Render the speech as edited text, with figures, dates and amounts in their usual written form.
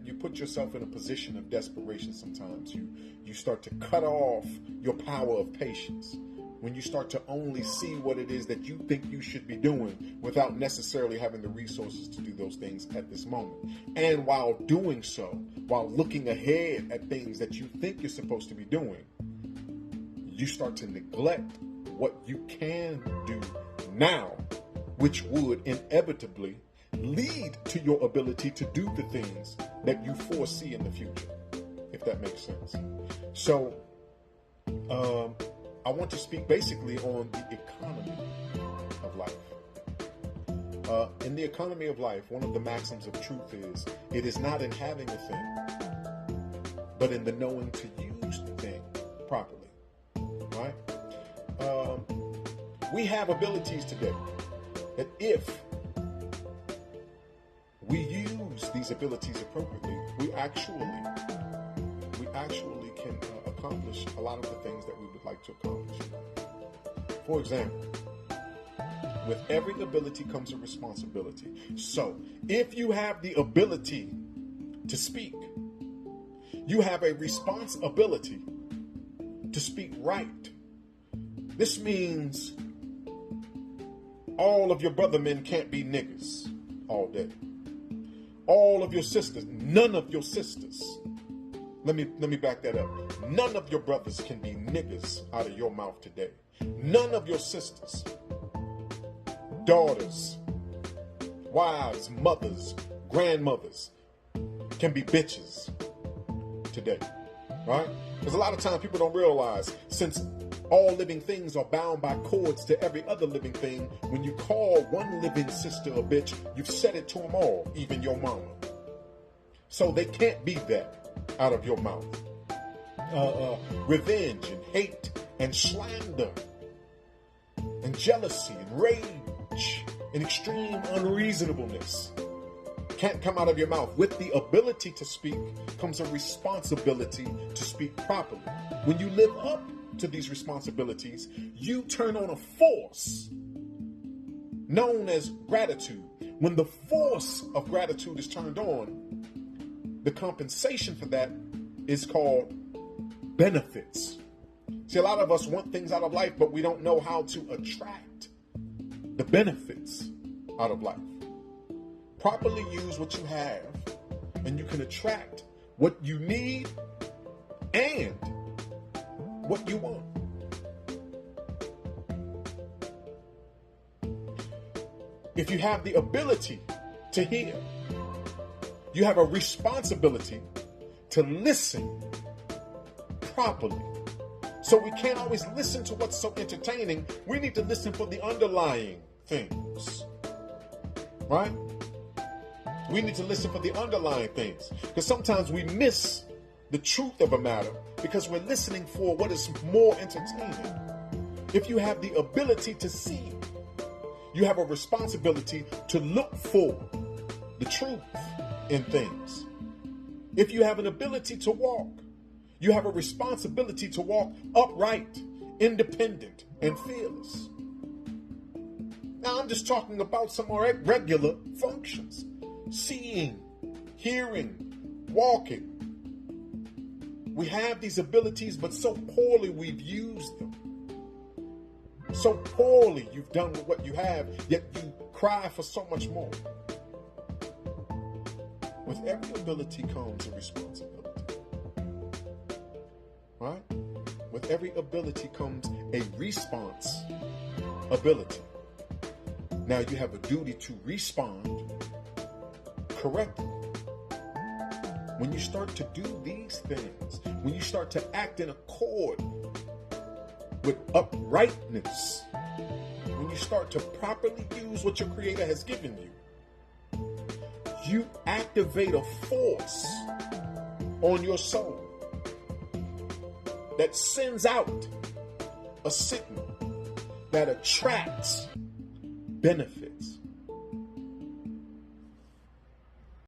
You put yourself in a position of desperation sometimes. You start to cut off your power of patience. When you start to only see what it is that you think you should be doing without necessarily having the resources to do those things at this moment. And while doing so, while looking ahead at things that you think you're supposed to be doing, you start to neglect what you can do now, which would inevitably lead to your ability to do the things that you foresee in the future, if that makes sense. So, I want to speak basically on the economy of life. In the economy of life, one of the maxims of truth is, it is not in having a thing, but in the knowing to use the thing properly, right? We have abilities today that if we use these abilities appropriately, we actually can accomplish a lot of the things that we would like to accomplish. For example, with every ability comes a responsibility. So, if you have the ability to speak, you have a responsibility to speak right. This means all of your brother men can't be niggas all day. All of your sisters, none of your sisters. Let me back that up. None of your brothers can be niggas out of your mouth today. None of your sisters, daughters, wives, mothers, grandmothers can be bitches today, right? Because a lot of times people don't realize, since all living things are bound by cords to every other living thing, when you call one living sister a bitch, you've said it to them all, even your mama. So they can't be that out of your mouth. Revenge and hate and slander and jealousy and rage and extreme unreasonableness can't come out of your mouth. With the ability to speak comes a responsibility to speak properly. When you live up to these responsibilities, you turn on a force known as gratitude. When the force of gratitude is turned on, the compensation for that is called benefits. See, a lot of us want things out of life, but we don't know how to attract the benefits out of life. Properly use what you have, and you can attract what you need and what you want. If you have the ability to hear, you have a responsibility to listen properly. So we can't always listen to what's so entertaining. We need to listen for the underlying things, right? We need to listen for the underlying things, because sometimes we miss the truth of a matter because we're listening for what is more entertaining. If you have the ability to see, you have a responsibility to look for the truth in things. If you have an ability to walk, you have a responsibility to walk upright, independent, and fearless. Now, I'm just talking about some more regular functions. Seeing, hearing, walking. We have these abilities, but so poorly we've used them. So poorly you've done with what you have, yet you cry for so much more. With every ability comes a responsibility. Right? With every ability comes a response ability. Now you have a duty to respond correctly. When you start to do these things, when you start to act in accord with uprightness, when you start to properly use what your Creator has given you, you activate a force on your soul that sends out a signal that attracts benefit.